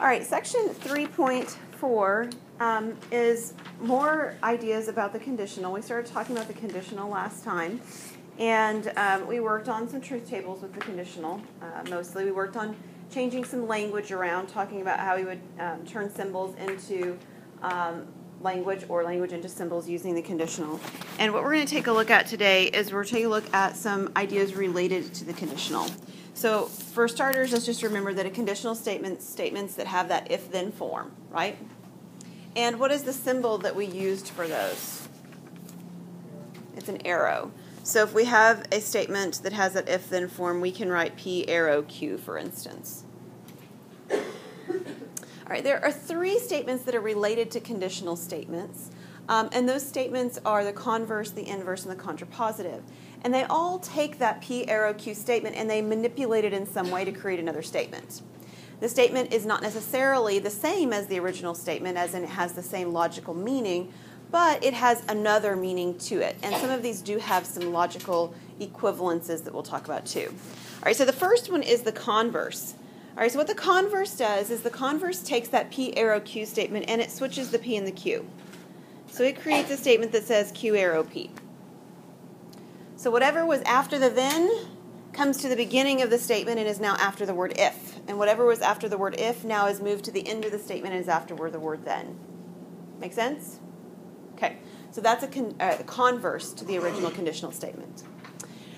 All right, section 3.4 is more ideas about the conditional. We started talking about the conditional last time, and we worked on some truth tables with the conditional. Mostly we worked on changing some language around, talking about how we would turn symbols into language or language into symbols using the conditional. And what we're going to take a look at today is we're taking a look at some ideas related to the conditional. So for starters, let's just remember that a conditional statements that have that if-then form, right? And what is the symbol that we used for those? It's an arrow. So if we have a statement that has that if-then form, we can write P arrow Q, for instance. All right, there are three statements that are related to conditional statements, and those statements are the converse, the inverse, and the contrapositive. And they all take that P arrow Q statement and they manipulate it in some way to create another statement. The statement is not necessarily the same as the original statement, as in it has the same logical meaning, but it has another meaning to it. And some of these do have some logical equivalences that we'll talk about too. All right, so the first one is the converse. All right, so what the converse does is the converse takes that P arrow Q statement and it switches the P and the Q. So it creates a statement that says Q arrow P. So whatever was after the then comes to the beginning of the statement and is now after the word if. And whatever was after the word if now is moved to the end of the statement and is after the word then. Make sense? Okay, so that's a converse to the original conditional statement.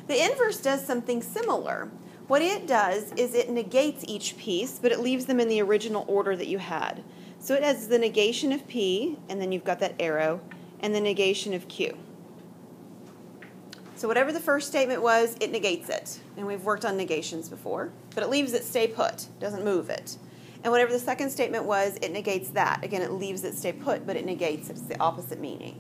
The inverse does something similar. What it does is it negates each piece, but it leaves them in the original order that you had. So it has the negation of P, and then you've got that arrow, and the negation of Q. So whatever the first statement was, it negates it. And we've worked on negations before, but it leaves it stay put, doesn't move it. And whatever the second statement was, it negates that. Again, it leaves it stay put, but it negates it. It's the opposite meaning.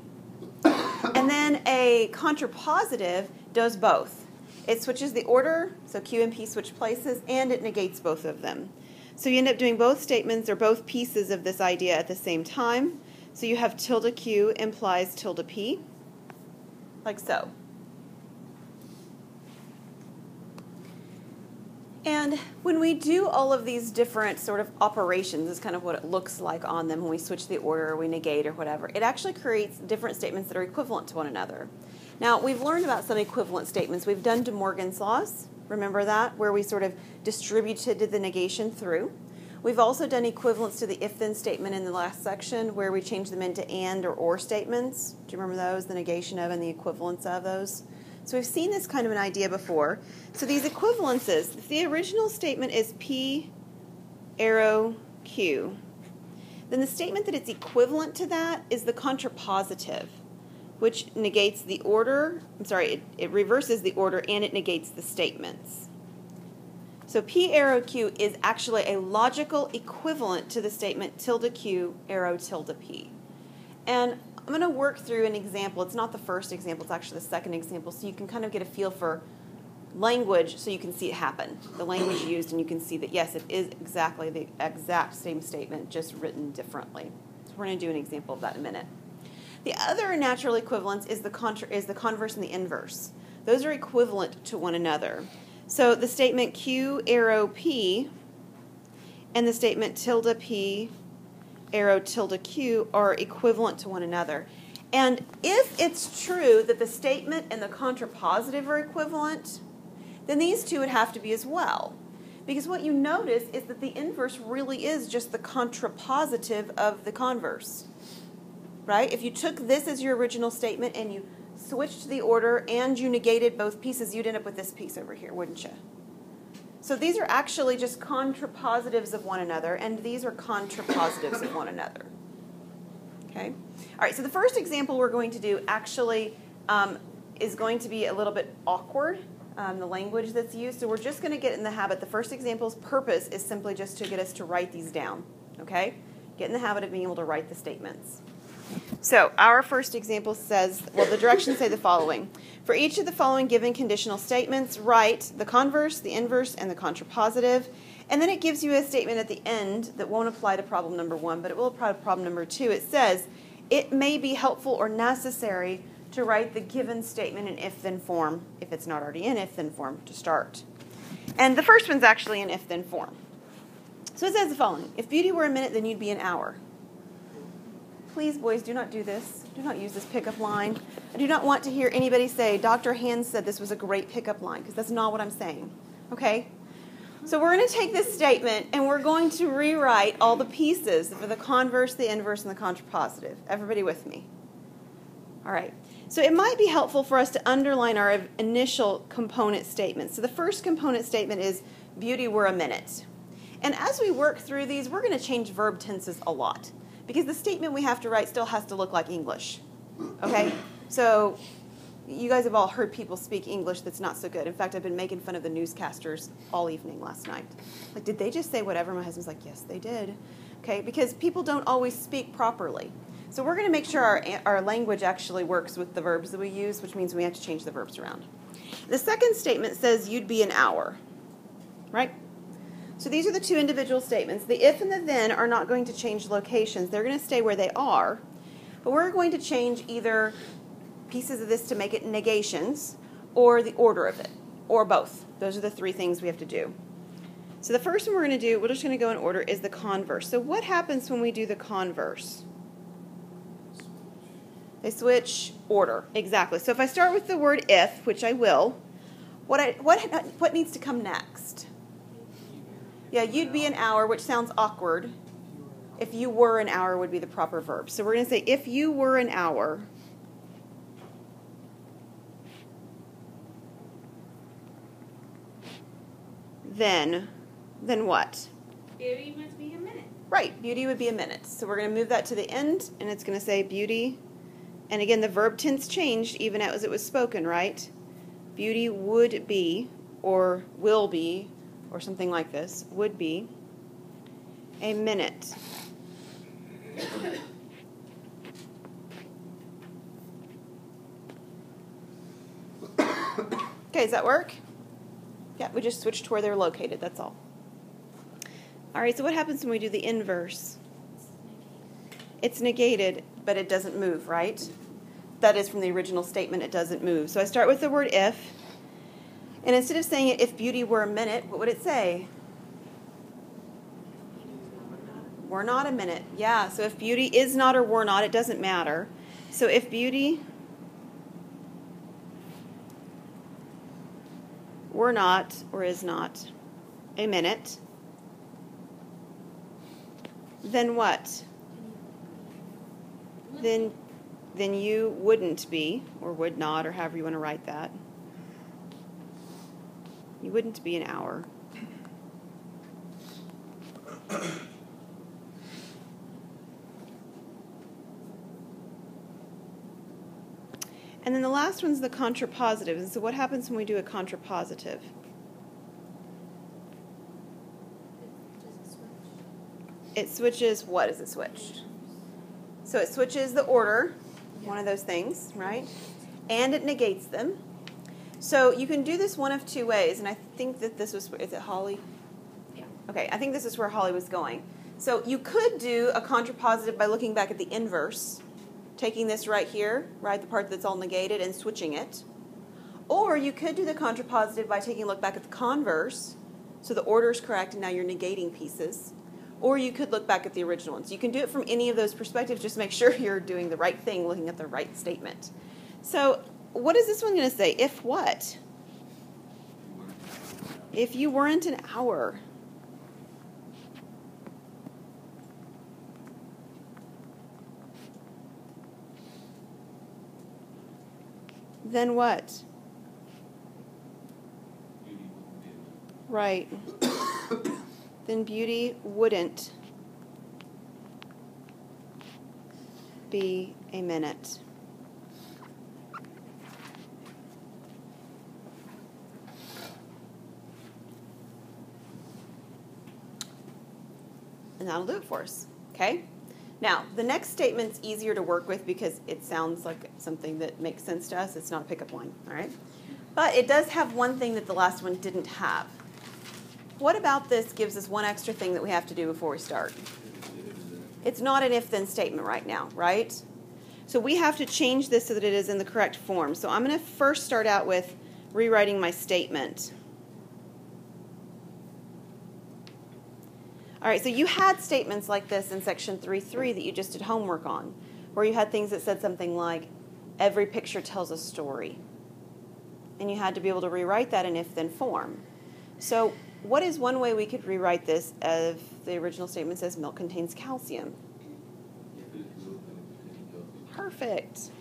And then a contrapositive does both. It switches the order, so Q and P switch places, and it negates both of them. So you end up doing both statements or both pieces of this idea at the same time. So you have tilde Q implies tilde P, like so. And when we do all of these different sort of operations, is kind of what it looks like on them when we switch the order or we negate or whatever, it actually creates different statements that are equivalent to one another. Now, we've learned about some equivalent statements. We've done De Morgan's laws, remember that, where we sort of distributed the negation through. We've also done equivalents to the if-then statement in the last section, where we changed them into and or statements. Do you remember those, the negation of and the equivalence of those? So we've seen this kind of an idea before. So these equivalences, if the original statement is P arrow Q, then the statement that it's equivalent to that is the contrapositive, which negates the order, it reverses the order and it negates the statements. So P arrow Q is actually a logical equivalent to the statement tilde Q arrow tilde P. And I'm going to work through an example. It's not the first example, it's actually the second example, so you can kind of get a feel for language so you can see it happen. The language used, and you can see that, yes, it is exactly the exact same statement, just written differently. So we're going to do an example of that in a minute. The other natural equivalence is the converse and the inverse. Those are equivalent to one another. So the statement Q arrow P and the statement tilde P arrow tilde Q are equivalent to one another. And if it's true that the statement and the contrapositive are equivalent, then these two would have to be as well. Because what you notice is that the inverse really is just the contrapositive of the converse. Right? If you took this as your original statement and you switched the order and you negated both pieces, you'd end up with this piece over here, wouldn't you? So these are actually just contrapositives of one another, and these are contrapositives of one another. Okay? All right, so the first example we're going to do actually is going to be a little bit awkward, the language that's used. So we're just going to get in the habit. The first example's purpose is simply just to get us to write these down. Okay? Get in the habit of being able to write the statements. So our first example says, well, the directions say the following. For each of the following given conditional statements, write the converse, the inverse, and the contrapositive. And then it gives you a statement at the end that won't apply to problem number 1, but it will apply to problem number 2. It says, it may be helpful or necessary to write the given statement in if-then form, if it's not already in if-then form, to start. And the first one's actually in if-then form. So it says the following. If beauty were a minute, then you'd be an hour. Please, boys, do not do this. Do not use this pickup line. I do not want to hear anybody say, Dr. Hand said this was a great pickup line, because that's not what I'm saying. Okay? So we're going to take this statement, and we're going to rewrite all the pieces for the converse, the inverse, and the contrapositive. Everybody with me? All right. So it might be helpful for us to underline our initial component statement. So the first component statement is, beauty were a minute. And as we work through these, we're going to change verb tenses a lot, because the statement we have to write still has to look like English. Okay? So you guys have all heard people speak English that's not so good. In fact, I've been making fun of the newscasters all evening last night. Like, did they just say whatever? My husband's like, yes, they did. Okay? Because people don't always speak properly. So we're going to make sure our language actually works with the verbs that we use, which means we have to change the verbs around. The second statement says you'd be an hour. Right? So these are the two individual statements. The if and the then are not going to change locations. They're going to stay where they are. But we're going to change either pieces of this to make it negations or the order of it, or both. Those are the three things we have to do. So the first one we're going to do, we're just going to go in order, is the converse. So what happens when we do the converse? They switch order. Exactly. So if I start with the word if, which I will, what needs to come next? Yeah, you'd be an hour, which sounds awkward. If you were an hour would be the proper verb. So we're going to say, if you were an hour, then what? Beauty must be a minute. Right, beauty would be a minute. So we're going to move that to the end, and it's going to say beauty. And again, the verb tense changed even as it was spoken, right? Beauty would be, or will be, or something like this, would be a minute. Okay, does that work? Yeah, we just switched to where they're located, that's all. All right, so what happens when we do the inverse? It's negated, but it doesn't move, right? That is from the original statement, it doesn't move. So I start with the word if, and instead of saying it, if beauty were a minute, what would it say? Were not a minute. Yeah, so if beauty is not or were not, it doesn't matter. So if beauty were not or is not a minute, then what? Then you wouldn't be, or would not, or however you want to write that. You wouldn't be an hour. And then the last one's the contrapositive. And so what happens when we do a contrapositive? It switches, what is it switched? So it switches the order, one of those things, right? And it negates them. So you can do this one of two ways, and I think that this was, is it Holly? Yeah. Okay, I think this is where Holly was going. So you could do a contrapositive by looking back at the inverse, taking this right here, right, the part that's all negated, and switching it. Or you could do the contrapositive by taking a look back at the converse, so the order is correct, and now you're negating pieces. Or you could look back at the original ones. You can do it from any of those perspectives. Just make sure you're doing the right thing, looking at the right statement. So what is this one going to say? If what? If you weren't an hour. Then what? Right. Then beauty wouldn't be a minute. And that'll do it for us, okay? Now, the next statement's easier to work with because it sounds like something that makes sense to us. It's not a pickup line, all right? But it does have one thing that the last one didn't have. What about this gives us one extra thing that we have to do before we start? It's not an if-then statement right now, right? So we have to change this so that it is in the correct form. So I'm going to first start out with rewriting my statement. All right, so you had statements like this in section 3.3 that you just did homework on, where you had things that said something like, every picture tells a story. And you had to be able to rewrite that in if-then form. So what is one way we could rewrite this if the original statement says milk contains calcium? Perfect.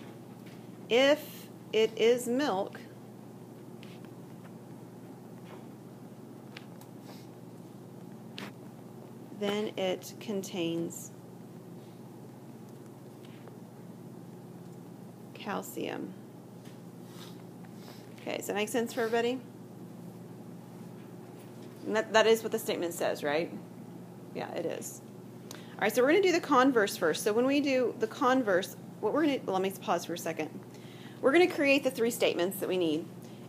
If it is milk, then it contains calcium. Okay, does that make sense for everybody? And that is what the statement says, right? Yeah, it is. All right, so we're going to do the converse first. So when we do the converse, what we're going to, well, let me pause for a second. We're going to create the three statements that we need.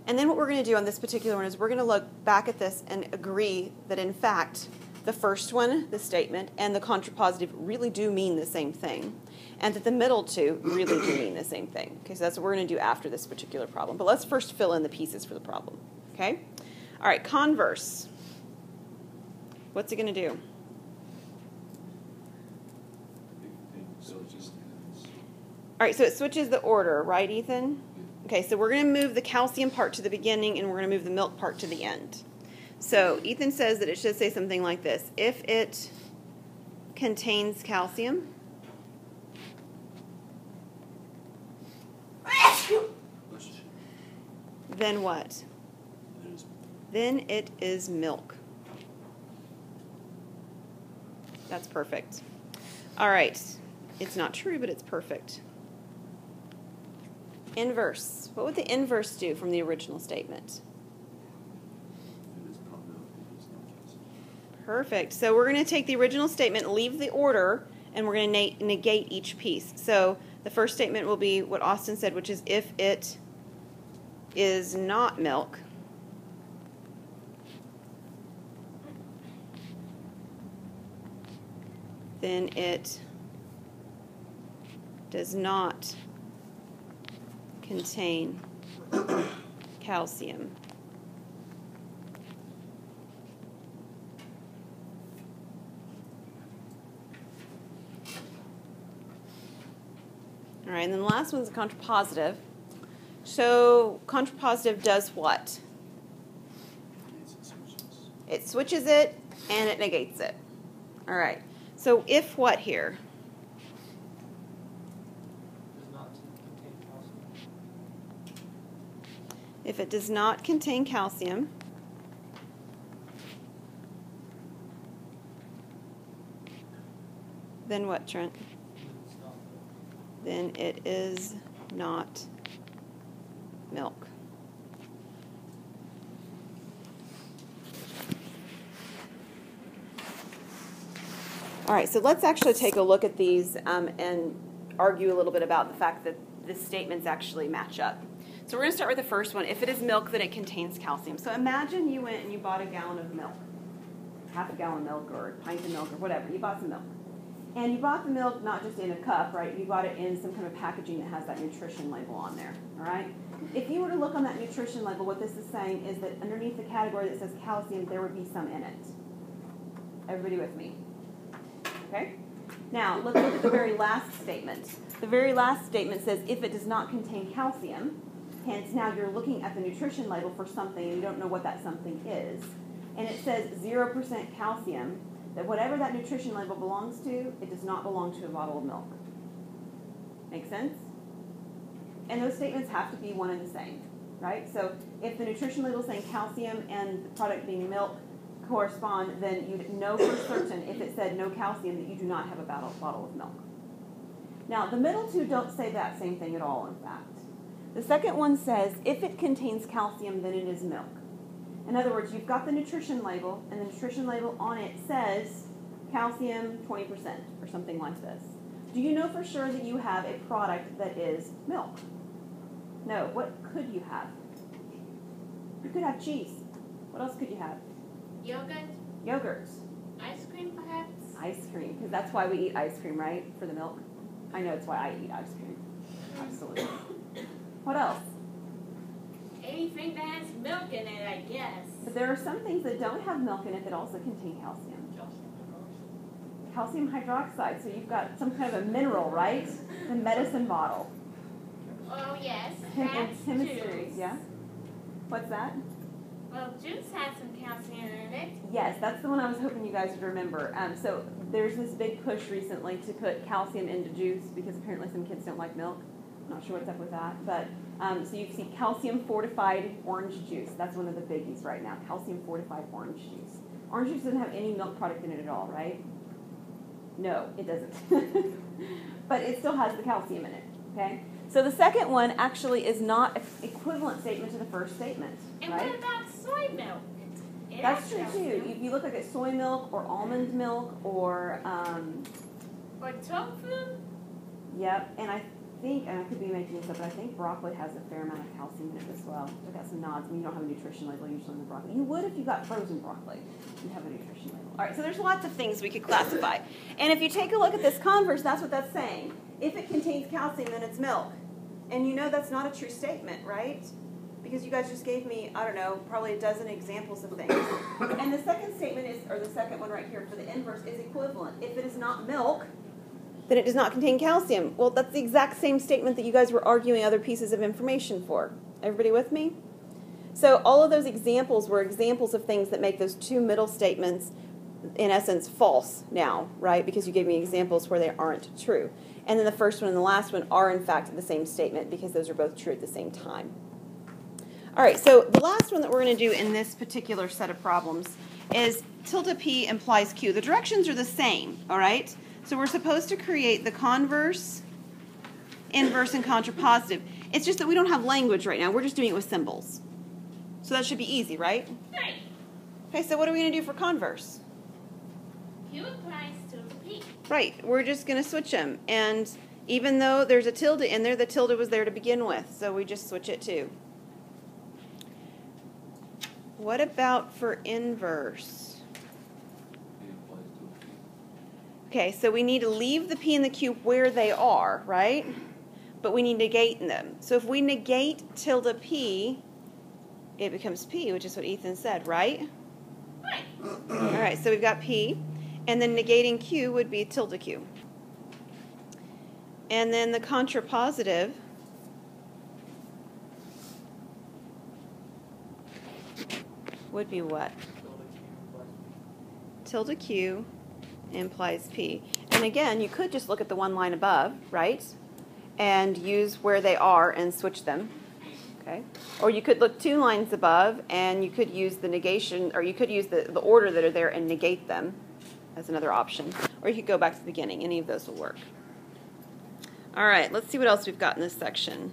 And then what we're going to do on this particular one is we're going to look back at this and agree that, in fact, the first one, the statement, and the contrapositive really do mean the same thing. And that the middle two really do mean the same thing. Okay, so that's what we're going to do after this particular problem. But let's first fill in the pieces for the problem. Okay? All right, converse. What's it going to do? All right, so it switches the order, right, Ethan? Okay, so we're going to move the calcium part to the beginning, and we're going to move the milk part to the end. So Ethan says that it should say something like this. If it contains calcium, then what? Then it is milk. That's perfect. All right. It's not true, but it's perfect. Inverse. What would the inverse do from the original statement? Perfect. So we're going to take the original statement, leave the order, and we're going to negate each piece. So the first statement will be what Austin said, which is if it is not milk, then it does not contain calcium. All right, and then the last one's a contrapositive. So contrapositive does what? It switches it and it negates it. All right. So if what here? If it does not contain calcium, then what, Trent? Then it is not milk. All right, so let's actually take a look at these and argue a little bit about the fact that the statements actually match up. So we're going to start with the first one. If it is milk, then it contains calcium. So imagine you went and you bought a gallon of milk, half a gallon of milk or a pint of milk or whatever. You bought some milk. And you bought the milk not just in a cup, right? You bought it in some kind of packaging that has that nutrition label on there, all right? If you were to look on that nutrition label, what this is saying is that underneath the category that says calcium, there would be some in it. Everybody with me? Okay? Now, let's look at the very last statement. The very last statement says, if it does not contain calcium, hence now you're looking at the nutrition label for something and you don't know what that something is. And it says 0% calcium, that whatever that nutrition label belongs to, it does not belong to a bottle of milk. Make sense? And those statements have to be one and the same, right? So if the nutrition label is saying calcium and the product being milk correspond, then you'd know for certain if it said no calcium that you do not have a bottle of milk. Now, the middle two don't say that same thing at all, in fact. The second one says, if it contains calcium, then it is milk. In other words, you've got the nutrition label, and the nutrition label on it says calcium 20% or something like this. Do you know for sure that you have a product that is milk? No. What could you have? You could have cheese. What else could you have? Yogurt. Yogurt. Ice cream, perhaps. Ice cream, because that's why we eat ice cream, right? For the milk. I know it's why I eat ice cream. Absolutely. What else? Anything that has milk in it, I guess. But there are some things that don't have milk in it that also contain calcium. calcium hydroxide. So you've got some kind of a mineral, right? The medicine bottle. Oh, yes. In That's chemistry, juice. yeah? What's that? Well, juice has some calcium in it. Yes, that's the one I was hoping you guys would remember. So there's this big push recently to put calcium into juice because apparently some kids don't like milk. I'm not sure what's up with that. But so you see calcium fortified orange juice. That's one of the biggies right now, calcium fortified orange juice. Orange juice doesn't have any milk product in it at all, right? No, it doesn't. But it still has the calcium in it, okay? So the second one actually is not an equivalent statement to the first statement, And right? what about soy milk? It That's has true calcium. too. If you look like at soy milk or almond milk or, Or tofu? yep, and I think, and I could be making this up, but I think broccoli has a fair amount of calcium in it as well. I got some nods. I mean, you don't have a nutrition label usually on the broccoli. You would if you got frozen broccoli. You have a nutrition label. All right, so there's lots of things we could classify. And if you take a look at this converse, that's what that's saying. If it contains calcium, then it's milk. And you know that's not a true statement, right? Because you guys just gave me, I don't know, probably a dozen examples of things. And the second statement is, or the second one right here for the inverse, is equivalent. If it is not milk, then it does not contain calcium. Well, that's the exact same statement that you guys were arguing other pieces of information for. Everybody with me? So all of those examples were examples of things that make those two middle statements, in essence, false now, right? Because you gave me examples where they aren't true. And then the first one and the last one are, in fact, the same statement because those are both true at the same time. All right, so the last one that we're going to do in this particular set of problems is tilde P implies Q. The directions are the same, all right? So we're supposed to create the converse, inverse, and contrapositive. It's just that we don't have language right now. We're just doing it with symbols. So that should be easy, right? Right. Okay, so what are we going to do for converse? Q applies tilde P. Right, we're just going to switch them. And even though there's a tilde in there, the tilde was there to begin with. So we just switch it too. What about for inverse? Okay, so we need to leave the P and the Q where they are, right? But we need to negate them. So if we negate tilde P, it becomes P, which is what Ethan said, right? Right. All right, so we've got P. And then negating Q would be tilde Q. And then the contrapositive would be what? Tilde Q implies P. And again, you could just look at the one line above, right? And use where they are and switch them. Okay? Or you could look two lines above and you could use the negation, or you could use the order that are there and negate them as another option. Or you could go back to the beginning. Any of those will work. All right, let's see what else we've got in this section.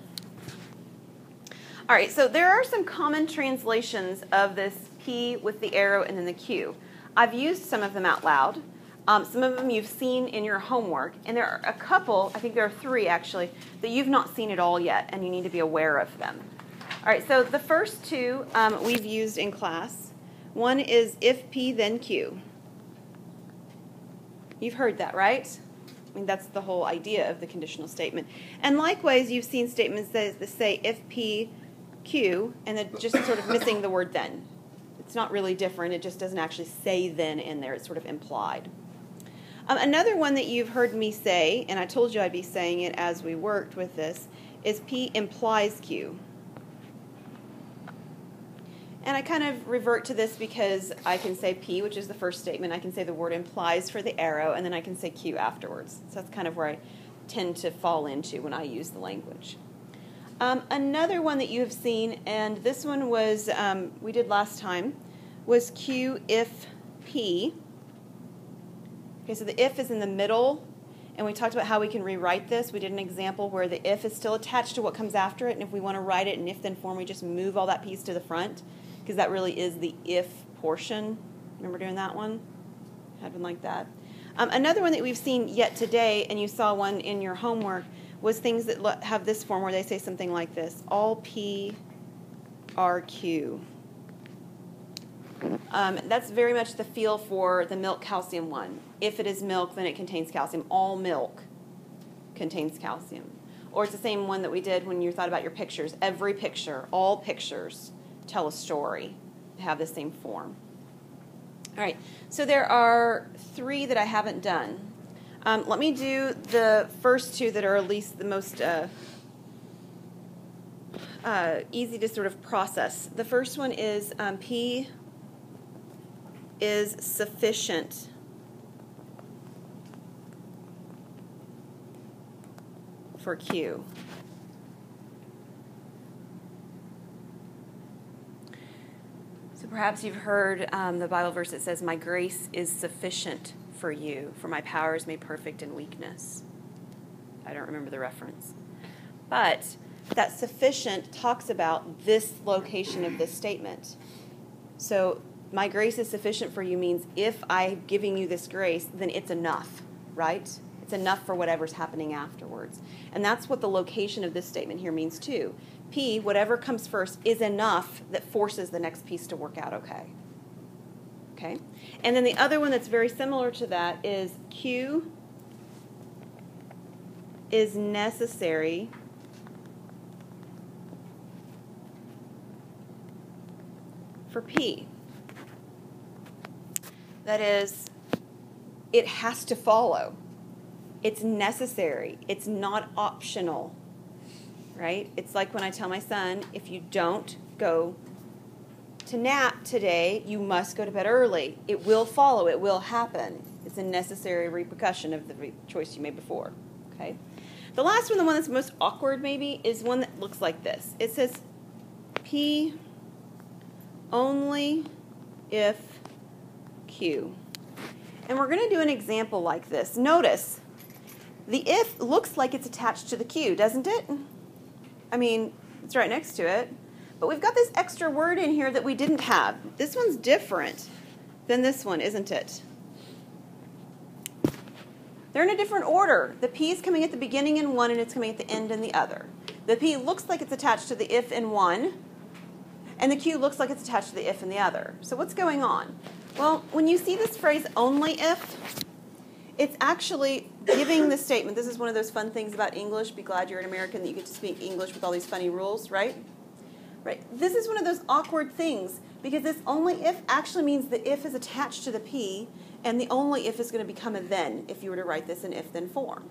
All right, so there are some common translations of this P with the arrow and then the Q. I've used some of them out loud. Some of them you've seen in your homework, and there are a couple, I think there are three actually, that you've not seen at all yet, and you need to be aware of them. All right, so the first two we've used in class. One is if P, then Q. You've heard that, right? I mean, that's the whole idea of the conditional statement. And likewise, you've seen statements that say if P, Q, and then just sort of missing the word then. It's not really different. It just doesn't actually say then in there. It's sort of implied. Another one that you've heard me say, and I told you I'd be saying it as we worked with this, is P implies Q. And I kind of revert to this because I can say P, which is the first statement. I can say the word implies for the arrow, and then I can say Q afterwards. So that's kind of where I tend to fall into when I use the language. Another one that you have seen, and this one was, we did last time, was Q if P. Okay, so the if is in the middle, and we talked about how we can rewrite this. We did an example where the if is still attached to what comes after it, and if we want to write it in if-then form, we just move all that piece to the front, because that really is the if portion. Remember doing that one? Had one like that. Another one that we've seen yet today, and you saw one in your homework, was things that have this form where they say something like this: all P are Q. That's very much the feel for the milk calcium one. If it is milk, then it contains calcium. All milk contains calcium. Or it's the same one that we did when you thought about your pictures. Every picture, all pictures tell a story. They have the same form. All right, so there are 3 that I haven't done. Let me do the first 2 that are at least the most easy to sort of process. The first one is P is sufficient for Q. So perhaps you've heard the Bible verse that says, "My grace is sufficient for you, for my power is made perfect in weakness." I don't remember the reference. But that sufficient talks about this location of this statement. So my grace is sufficient for you means if I'm giving you this grace, then it's enough, right? It's enough for whatever's happening afterwards. And that's what the location of this statement here means too. P, whatever comes first, is enough that forces the next piece to work out okay. Okay? And then the other one that's very similar to that is Q is necessary for P. That is, it has to follow. It's necessary. It's not optional, right? It's like when I tell my son, if you don't go to nap today, you must go to bed early. It will follow. It will happen. It's a necessary repercussion of the choice you made before, okay? The last one, the one that's most awkward maybe, is one that looks like this. It says P only if Q. And we're going to do an example like this. Notice, the if looks like it's attached to the Q, doesn't it? I mean, it's right next to it. But we've got this extra word in here that we didn't have. This one's different than this one, isn't it? They're in a different order. The P is coming at the beginning in one, and it's coming at the end in the other. The P looks like it's attached to the if in one, and the Q looks like it's attached to the if in the other. So what's going on? Well, when you see this phrase only if, it's actually giving the statement. This is one of those fun things about English. Be glad you're an American that you get to speak English with all these funny rules, right? Right. This is one of those awkward things because this only if actually means the if is attached to the P, and the only if is going to become a then if you were to write this in if-then form.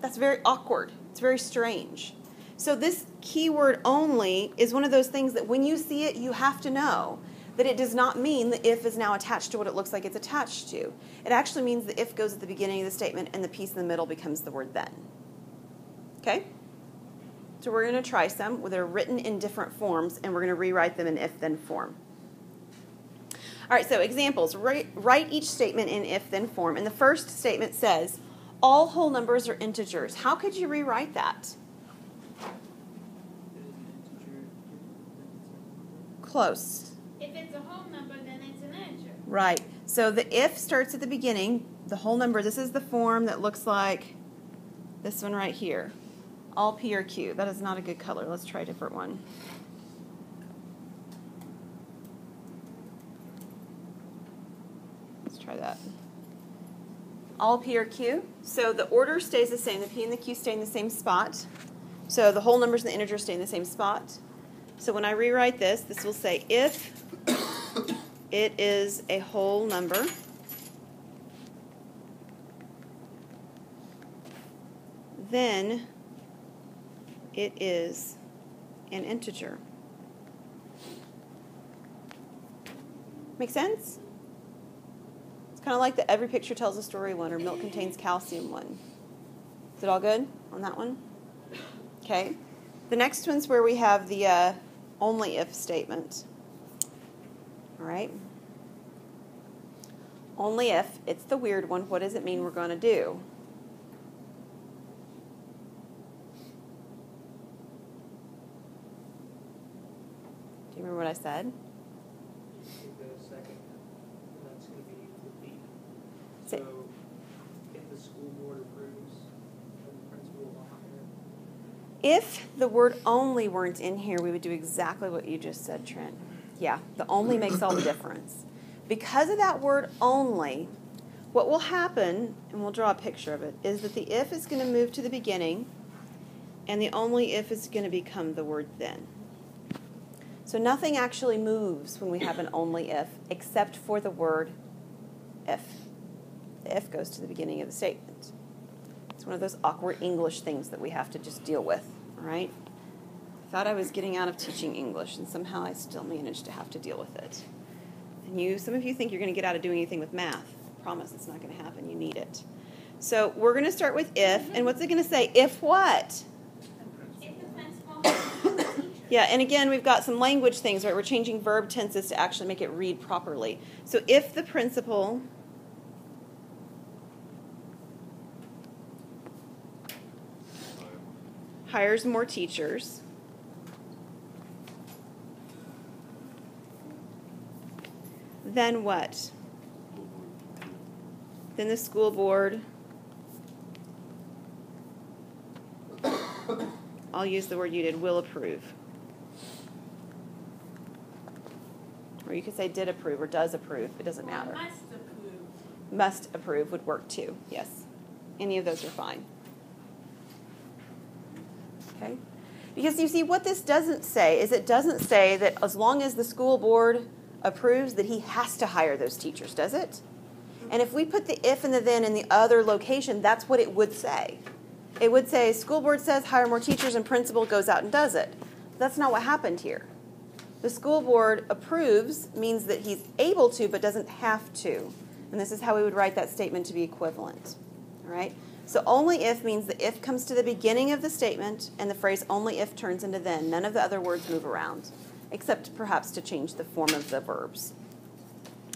That's very awkward. It's very strange. So this keyword only is one of those things that when you see it, you have to know that it does not mean the if is now attached to what it looks like it's attached to. It actually means the if goes at the beginning of the statement and the piece in the middle becomes the word then. Okay? So we're going to try some where they're written in different forms, and we're going to rewrite them in if-then form. All right, so examples. Write each statement in if-then form. And the first statement says, all whole numbers are integers. How could you rewrite that? Close. If it's a whole number, then it's an integer. Right. So the if starts at the beginning. The whole number, this is the form that looks like this one right here. All P or Q. That is not a good color. Let's try a different one. Let's try that. All P or Q. So the order stays the same. The P and the Q stay in the same spot. So the whole numbers and the integers stay in the same spot. So when I rewrite this, this will say if it is a whole number, then it is an integer. Make sense? It's kind of like the every picture tells a story one or milk contains calcium one. Is it all good on that one? Okay. The next one's where we have the only if statement. All right. Only if, it's the weird one. What does it mean we're going to do? Do you remember what I said? The second, and that's going to be repeat. Say- So, if the school board approves, then the principal will hire. If the word only weren't in here, we would do exactly what you just said, Trent. Yeah, the only makes all the difference. Because of that word only, what will happen, and we'll draw a picture of it, is that the if is going to move to the beginning, and the only if is going to become the word then. So nothing actually moves when we have an only if, except for the word if. The if goes to the beginning of the statement. It's one of those awkward English things that we have to just deal with, all right? I thought I was getting out of teaching English, and somehow I still managed to have to deal with it. And some of you think you're going to get out of doing anything with math. I promise it's not going to happen. You need it. So we're going to start with if, and what's it going to say? If what? If the principal has a teacher. Yeah, and again, we've got some language things, right? We're changing verb tenses to actually make it read properly. So if the principal hires more teachers, then what? Then the school board, I'll use the word you did, will approve. Or you could say did approve or does approve. It doesn't matter. Or must approve. Must approve would work too, yes. Any of those are fine. Okay? Because you see, what this doesn't say is it doesn't say that as long as the school board approves that he has to hire those teachers, does it? And if we put the if and the then in the other location, that's what it would say. It would say, school board says hire more teachers and principal goes out and does it. That's not what happened here. The school board approves means that he's able to but doesn't have to. And this is how we would write that statement to be equivalent. All right? So only if means the if comes to the beginning of the statement and the phrase only if turns into then. None of the other words move around, except perhaps to change the form of the verbs.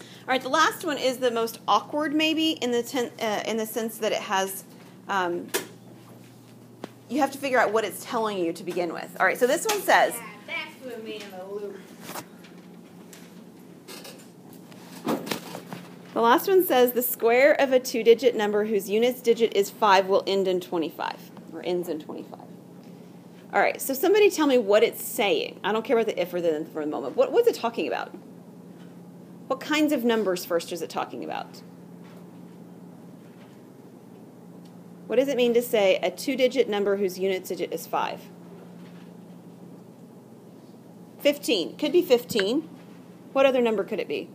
All right, the last one is the most awkward maybe in the sense that it has, you have to figure out what it's telling you to begin with. All right, so this one says, Yeah, that's what made him a loop. the last one says the square of a two-digit number whose units digit is 5 will end in 25, or ends in 25. All right, so somebody tell me what it's saying. I don't care about the if or the then for the moment. What's it talking about? What kinds of numbers first is it talking about? What does it mean to say a two-digit number whose unit digit is 5? 15. Could be 15. What other number could it be?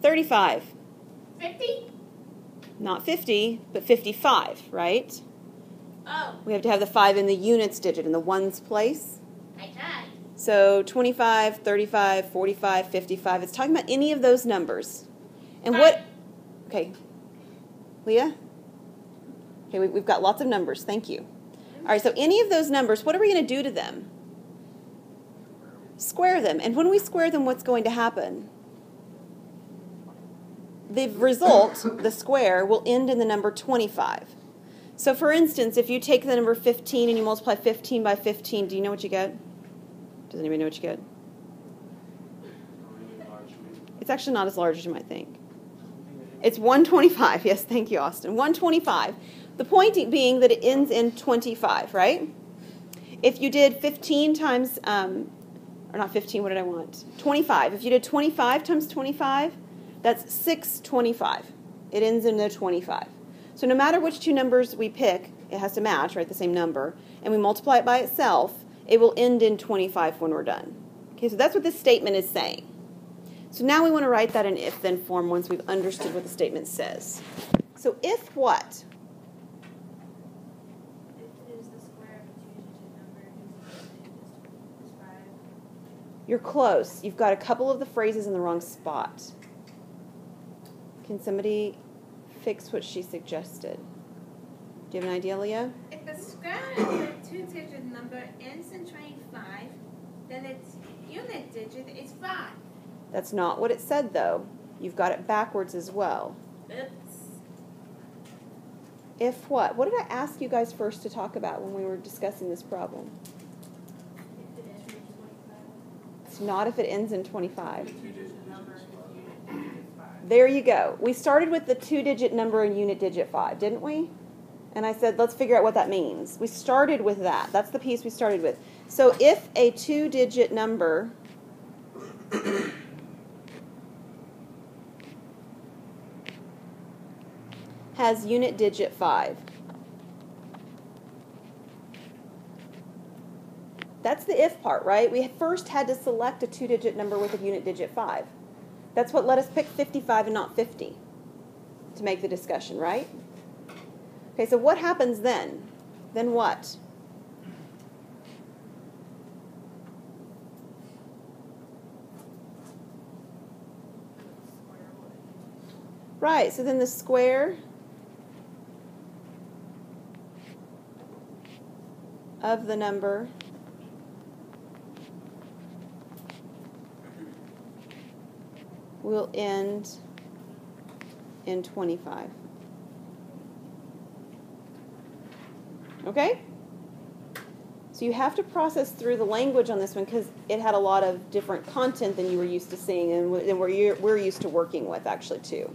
35. 50? Not 50, but 55, right? Oh, We have to have the 5 in the units digit, in the ones place. I tried. So 25, 35, 45, 55. It's talking about any of those numbers. And what... Okay. Leah? Okay, we've got lots of numbers. Thank you. All right, so any of those numbers, what are we going to do to them? Square them. And when we square them, what's going to happen? The result, the square, will end in the number 25. So for instance, if you take the number 15 and you multiply 15 by 15, do you know what you get? Does anybody know what you get? It's actually not as large as you might think. It's 125. Yes, thank you, Austin. 125. The point being that it ends in 25, right? If you did 15 times, or not 15, what did I want? 25. If you did 25 times 25, that's 625. It ends in the 25. So no matter which two numbers we pick, it has to match, right, the same number, and we multiply it by itself, it will end in 25 when we're done. Okay, so that's what this statement is saying. So now we want to write that in if-then form once we've understood what the statement says. So if what? If it is the square of a two-digit number whose unit is 5. You're close. You've got a couple of the phrases in the wrong spot. Can somebody fix what she suggested? Do you have an idea, Leah? If the square of a two-digit number ends in 25, then its unit digit is 5. That's not what it said, though. You've got it backwards as well. Oops. If what? What did I ask you guys first to talk about when we were discussing this problem? If it ends in 25. It's not if it ends in 25. Two-digit number whose unit digit is 5. There you go. We started with the two-digit number and unit digit 5, didn't we? And I said, let's figure out what that means. We started with that. That's the piece we started with. So if a two-digit number has unit digit 5, that's the the if part, right? We first had to select a 2-digit number with a unit digit 5. That's what let us pick 55 and not 50 to make the discussion, right? Okay, so what happens then? Then what? Right, so then the square of the number will end in 25. Okay? So you have to process through the language on this one because it had a lot of different content than you were used to seeing and we're used to working with actually too.